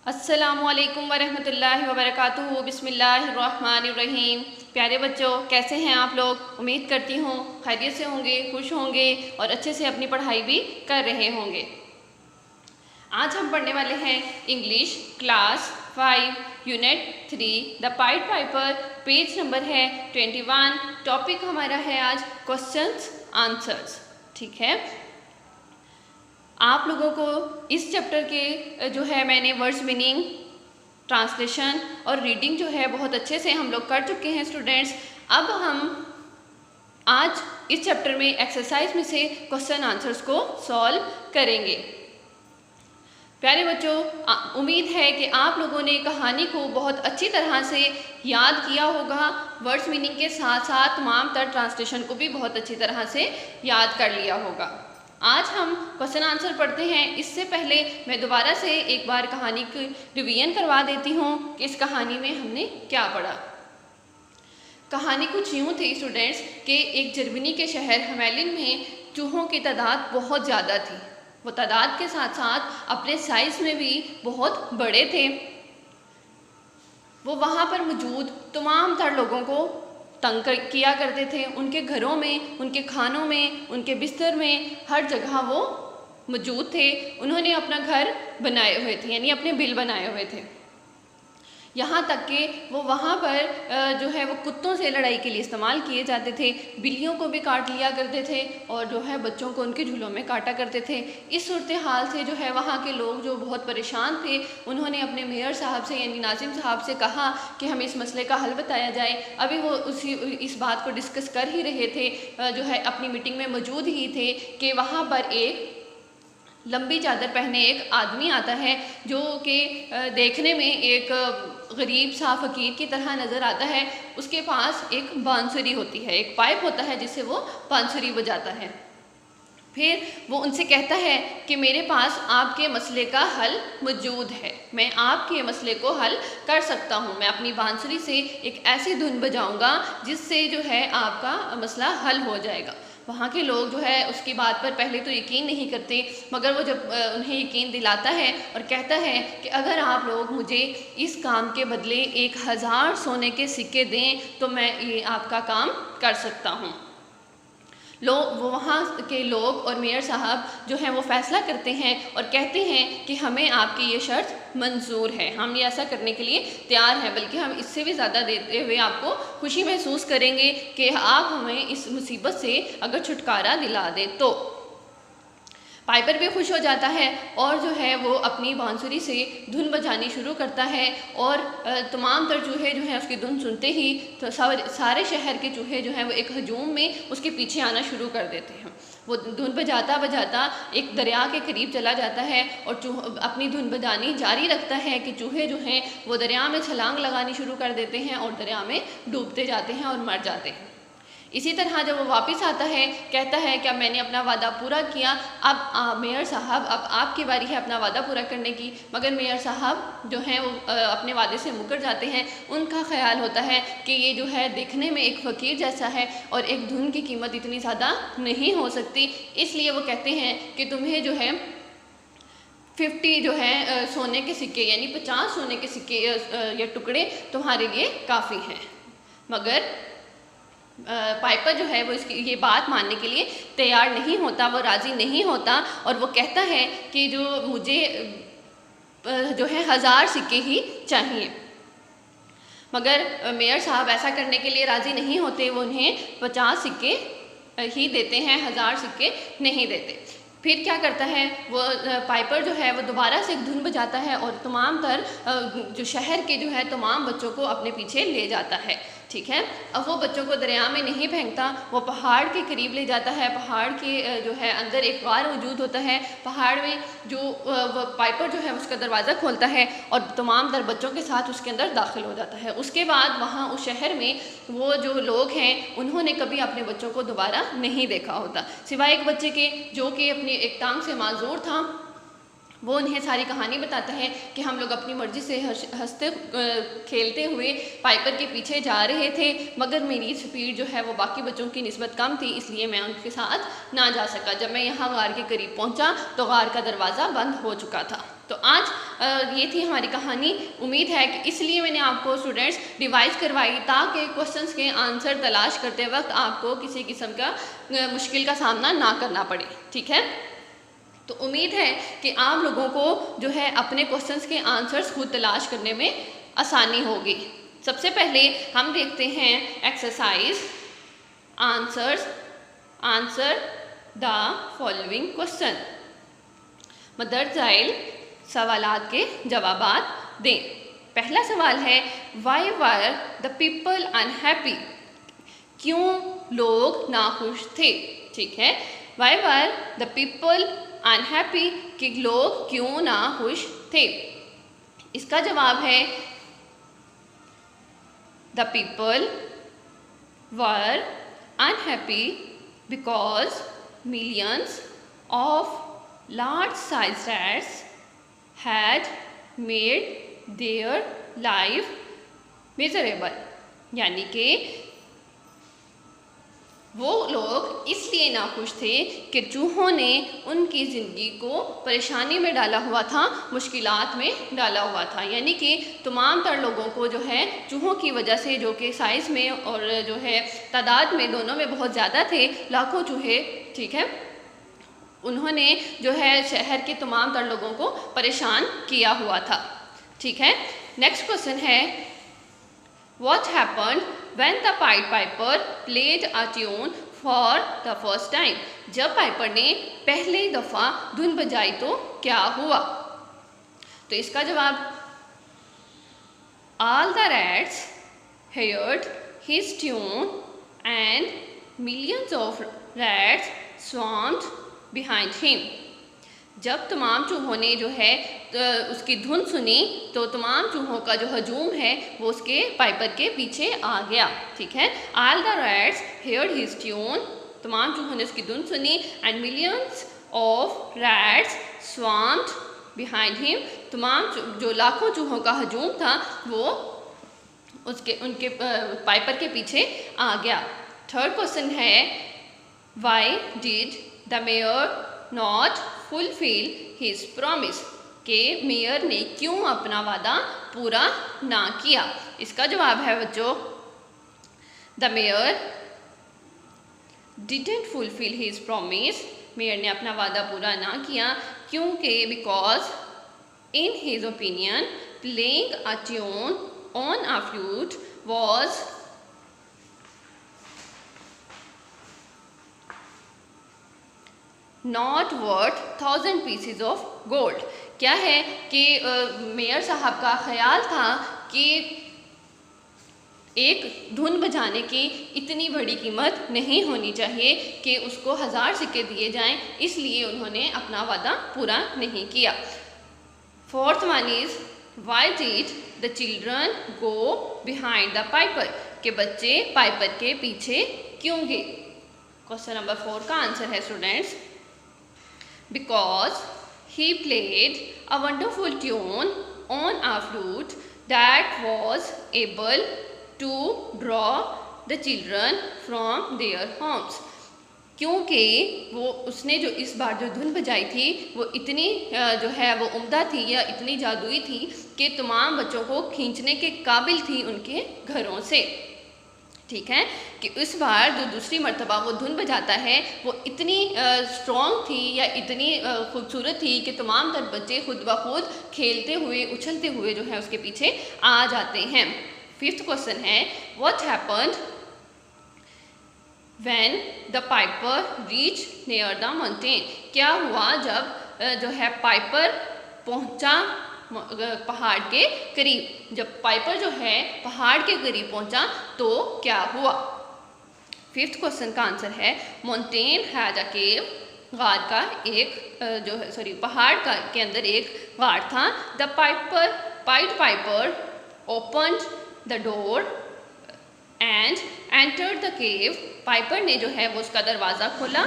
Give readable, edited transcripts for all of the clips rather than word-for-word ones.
अस्सलामुअलैकुम वरहमतुल्लाहि वबरकातुहू। बिस्मिल्लाहिर्रहमानिर्रहीम। प्यारे बच्चों, कैसे हैं आप लोग? उम्मीद करती हूँ खैरियत से होंगे, खुश होंगे और अच्छे से अपनी पढ़ाई भी कर रहे होंगे। आज हम पढ़ने वाले हैं English class 5 unit 3 the pied Piper. Page number है 21। टॉपिक हमारा है आज क्वेश्चंस आंसर्स। ठीक है, आप लोगों को इस चैप्टर के जो है मैंने वर्ड्स मीनिंग, ट्रांसलेशन और रीडिंग जो है बहुत अच्छे से हम लोग कर चुके हैं स्टूडेंट्स। अब हम आज इस चैप्टर में एक्सरसाइज में से क्वेश्चन आंसर्स को सॉल्व करेंगे। प्यारे बच्चों, उम्मीद है कि आप लोगों ने कहानी को बहुत अच्छी तरह से याद किया होगा। वर्ड्स मीनिंग के साथ साथ तमाम तर ट्रांसलेशन को भी बहुत अच्छी तरह से याद कर लिया होगा। आज हम क्वेश्चन आंसर पढ़ते हैं। इससे पहले मैं दोबारा से एक बार कहानी की रिवीजन करवा देती हूँ कि इस कहानी में हमने क्या पढ़ा। कहानी कुछ यूँ थी स्टूडेंट्स कि एक जर्मनी के शहर हेमेलिन में चूहों की तादाद बहुत ज़्यादा थी। वो तादाद के साथ साथ अपने साइज़ में भी बहुत बड़े थे। वो वहाँ पर मौजूद तमाम तर लोगों को तंग किया करते थे। उनके घरों में, उनके खानों में, उनके बिस्तर में, हर जगह वो मौजूद थे। उन्होंने अपना घर बनाए हुए थे, यानी अपने बिल बनाए हुए थे। यहाँ तक कि वो वहाँ पर जो है वो कुत्तों से लड़ाई के लिए इस्तेमाल किए जाते थे। बिल्लियों को भी काट लिया करते थे और जो है बच्चों को उनके झूलों में काटा करते थे। इस सूरत हाल से जो है वहाँ के लोग जो बहुत परेशान थे, उन्होंने अपने मेयर साहब से यानी नाजिम साहब से कहा कि हमें इस मसले का हल बताया जाए। अभी वो इस बात को डिस्कस कर ही रहे थे, जो है अपनी मीटिंग में मौजूद ही थे कि वहाँ पर एक लंबी चादर पहने एक आदमी आता है जो कि देखने में एक गरीब सा फ़कीर की तरह नज़र आता है। उसके पास एक बांसुरी होती है, एक पाइप होता है जिससे वो बांसुरी बजाता है। फिर वो उनसे कहता है कि मेरे पास आपके मसले का हल मौजूद है, मैं आपके मसले को हल कर सकता हूँ। मैं अपनी बांसुरी से एक ऐसी धुन बजाऊँगा जिससे जो है आपका मसला हल हो जाएगा। वहाँ के लोग जो है उसकी बात पर पहले तो यकीन नहीं करते, मगर वो जब उन्हें यकीन दिलाता है और कहता है कि अगर आप लोग मुझे इस काम के बदले 1000 सोने के सिक्के दें तो मैं ये आपका काम कर सकता हूँ। वो वहाँ के लोग और मेयर साहब जो हैं वो फ़ैसला करते हैं और कहते हैं कि हमें आपकी ये शर्त मंजूर है, हम ये ऐसा करने के लिए तैयार हैं, बल्कि हम इससे भी ज़्यादा देते हुए आपको खुशी महसूस करेंगे कि आप हमें इस मुसीबत से अगर छुटकारा दिला दें तो। पाइपर भी खुश हो जाता है और जो है वो अपनी बांसुरी से धुन बजानी शुरू करता है और तमाम तर चूहे जो हैं उसकी धुन सुनते ही तो सारे शहर के चूहे जो हैं वो एक हजूम में उसके पीछे आना शुरू कर देते हैं। वो धुन बजाता बजाता एक दरिया के करीब चला जाता है और अपनी धुन बजानी जारी रखता है कि चूहे जो हैं वो दरिया में छलांग लगानी शुरू कर देते हैं और दरिया में डूबते जाते हैं और मर जाते हैं। इसी तरह जब वो वापस आता है कहता है कि अब मैंने अपना वादा पूरा किया, अब मेयर साहब अब आपकी बारी है अपना वादा पूरा करने की। मगर मेयर साहब जो हैं वो अपने वादे से मुकर जाते हैं। उनका ख्याल होता है कि ये जो है देखने में एक फ़कीर जैसा है और एक धुन की कीमत इतनी ज़्यादा नहीं हो सकती, इसलिए वो कहते हैं कि तुम्हें जो है 50 जो है सोने के सिक्के यानी 50 सोने के सिक्के या टुकड़े तुम्हारे लिए काफ़ी हैं। मगर पाइपर जो है वो इसकी ये बात मानने के लिए तैयार नहीं होता, वो राज़ी नहीं होता और वो कहता है कि जो मुझे जो है 1000 सिक्के ही चाहिए। मगर मेयर साहब ऐसा करने के लिए राज़ी नहीं होते, वो उन्हें 50 सिक्के ही देते हैं, 1000 सिक्के नहीं देते। फिर क्या करता है वो पाइपर जो है वो दोबारा से एक धुन बजाता है और तमाम तर जो शहर के जो है तमाम बच्चों को अपने पीछे ले जाता है। ठीक है, अब वो बच्चों को दरिया में नहीं फेंकता, वो पहाड़ के करीब ले जाता है। पहाड़ के जो है अंदर एक गार मौजूद होता है। पहाड़ में जो वो पाइपर जो है उसका दरवाज़ा खोलता है और तमाम तर बच्चों के साथ उसके अंदर दाखिल हो जाता है। उसके बाद वहाँ उस शहर में वो जो लोग हैं उन्होंने कभी अपने बच्चों को दोबारा नहीं देखा होता, सिवाय एक बच्चे के जो कि अपनी एक टांग से माजूर था। वो उन्हें सारी कहानी बताता है कि हम लोग अपनी मर्ज़ी से हंसते खेलते हुए पाइपर के पीछे जा रहे थे, मगर मेरी स्पीड जो है वो बाकी बच्चों की निस्बत कम थी, इसलिए मैं उनके साथ ना जा सका। जब मैं यहाँ गार के करीब पहुँचा तो गार का दरवाज़ा बंद हो चुका था। तो आज ये थी हमारी कहानी। उम्मीद है कि इसलिए मैंने आपको स्टूडेंट्स रिवाइज करवाई ताकि क्वेश्चंस के आंसर तलाश करते वक्त आपको किसी किस्म का मुश्किल का सामना ना करना पड़े। ठीक है, तो उम्मीद है कि आप लोगों को जो है अपने क्वेश्चंस के आंसर्स खुद तलाश करने में आसानी होगी। सबसे पहले हम देखते हैं exercise answer the following question. Mother जाइल सवालात के जवाबात दें। पहला सवाल है why were the people unhappy, क्यों लोग नाखुश थे। ठीक है, why were the people unhappy, कि लोग क्यों नाखुश थे। इसका जवाब है the people were unhappy because millions of large sized rats had made their life miserable, यानी कि वो लोग इसलिए नाखुश थे कि चूहों ने उनकी ज़िंदगी को परेशानी में डाला हुआ था, मुश्किलात में डाला हुआ था। यानी कि तमाम तर लोगों को जो है चूहों की वजह से, जो कि साइज़ में और जो है तादाद में दोनों में बहुत ज़्यादा थे, लाखों चूहे, ठीक है, उन्होंने जो है शहर के तमाम तर लोगों को परेशान किया हुआ था। ठीक है, नेक्स्ट क्वेश्चन है What happened when the Pied Piper played a tune for the first time? जब पाइपर ने पहली दफ़ा धुन बजाई तो क्या हुआ। तो इसका जवाब All the rats heard his tune and millions of rats swarmed behind him. जब तमाम चूहों ने जो है उसकी धुन सुनी तो तमाम चूहों का जो हजूम है वो उसके पाइपर के पीछे आ गया। ठीक है, all the rats heard his tune, तमाम चूहों ने उसकी धुन सुनी, and millions of rats swarmed behind him, तमाम जो लाखों चूहों का हजूम था वो उनके पाइपर के पीछे आ गया। थर्ड क्वेश्चन है why did the mayor not fulfil his promise, के मेयर ने क्यों अपना वादा पूरा ना किया। इसका जवाब है बच्चों the mayor didn't fulfil his promise, mayor ने अपना वादा पूरा ना किया क्योंकि because in his opinion playing a tune on a flute was not worth 1000 PCs of gold. क्या है कि मेयर साहब का ख्याल था कि एक धुन बजाने की इतनी बड़ी कीमत नहीं होनी चाहिए कि उसको 1000 सिक्के दिए जाएं, इसलिए उन्होंने अपना वादा पूरा नहीं किया। Fourth one is why did the children go behind the Piper, के बच्चे पाइपर के पीछे क्यों गए। क्वेश्चन नंबर 4 का आंसर है students because he played a wonderful tune on a flute that was able to draw the children from their homes, क्योंकि वो उसने जो इस बार जो धुन बजाई थी वो इतनी जो है वो उम्दा थी या इतनी जादुई थी कि तमाम बच्चों को खींचने के काबिल थी उनके घरों से। ठीक है, कि इस बार जो दूसरी मर्तबा वो धुन बजाता है वो इतनी स्ट्रॉन्ग थी या इतनी खूबसूरत थी कि तमाम तर बच्चे खुद ब खुद खेलते हुए उछलते हुए जो है उसके पीछे आ जाते हैं। फिफ्थ क्वेश्चन है what happened when the Piper reach near the mountain, क्या हुआ जब जो है पाइपर पहुंचा पहाड़ के करीब। जब पाइपर जो है पहाड़ के करीब पहुंचा तो क्या हुआ। फिफ्थ क्वेश्चन का आंसर है माउंटेन हैज अ केव, गार का एक जो है पहाड़ का के अंदर एक गार था। The Piper opened the door and entered the cave, Piper ने जो है वो उसका दरवाज़ा खोला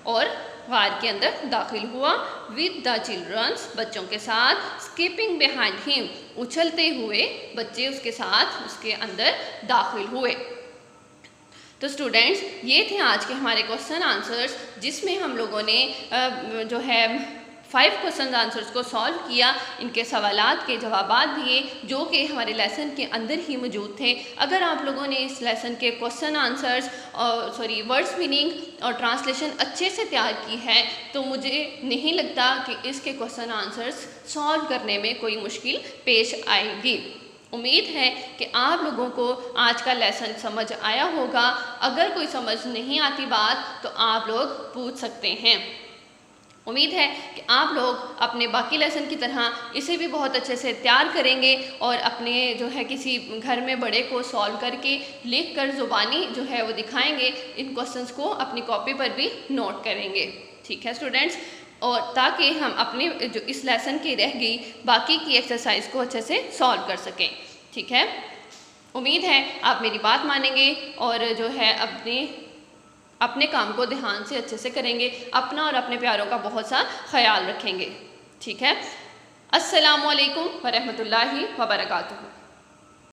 और गार के अंदर दाखिल हुआ। विद द चिल्ड्रंस, बच्चों के साथ, स्कीपिंग बिहाइंड हिम, उछलते हुए बच्चे उसके साथ उसके अंदर दाखिल हुए। तो स्टूडेंट्स ये थे आज के हमारे क्वेश्चन आंसर्स जिसमें हम लोगों ने जो है 5 क्वेश्चन आंसर्स को सॉल्व किया, इनके सवालात के जवाबात दिए जो कि हमारे लेसन के अंदर ही मौजूद थे। अगर आप लोगों ने इस लेसन के क्वेश्चन आंसर्स और वर्ड्स मीनिंग और ट्रांसलेशन अच्छे से तैयार की है तो मुझे नहीं लगता कि इसके क्वेश्चन आंसर्स सॉल्व करने में कोई मुश्किल पेश आएगी। उम्मीद है कि आप लोगों को आज का लेसन समझ आया होगा। अगर कोई समझ नहीं आती बात तो आप लोग पूछ सकते हैं। उम्मीद है कि आप लोग अपने बाकी लेसन की तरह इसे भी बहुत अच्छे से तैयार करेंगे और अपने जो है किसी घर में बड़े को सॉल्व करके लिख कर ज़ुबानी जो है वो दिखाएंगे, इन क्वेश्चंस को अपनी कॉपी पर भी नोट करेंगे। ठीक है स्टूडेंट्स, और ताकि हम अपने जो इस लेसन की रह गई बाकी की एक्सरसाइज को अच्छे से सॉल्व कर सकें। ठीक है, उम्मीद है आप मेरी बात मानेंगे और जो है अपने काम को ध्यान से अच्छे से करेंगे, अपना और अपने प्यारों का बहुत सा ख्याल रखेंगे। ठीक है, अस्सलामु अलैकुम वरहमतुल्लाहि वबरकातुहू।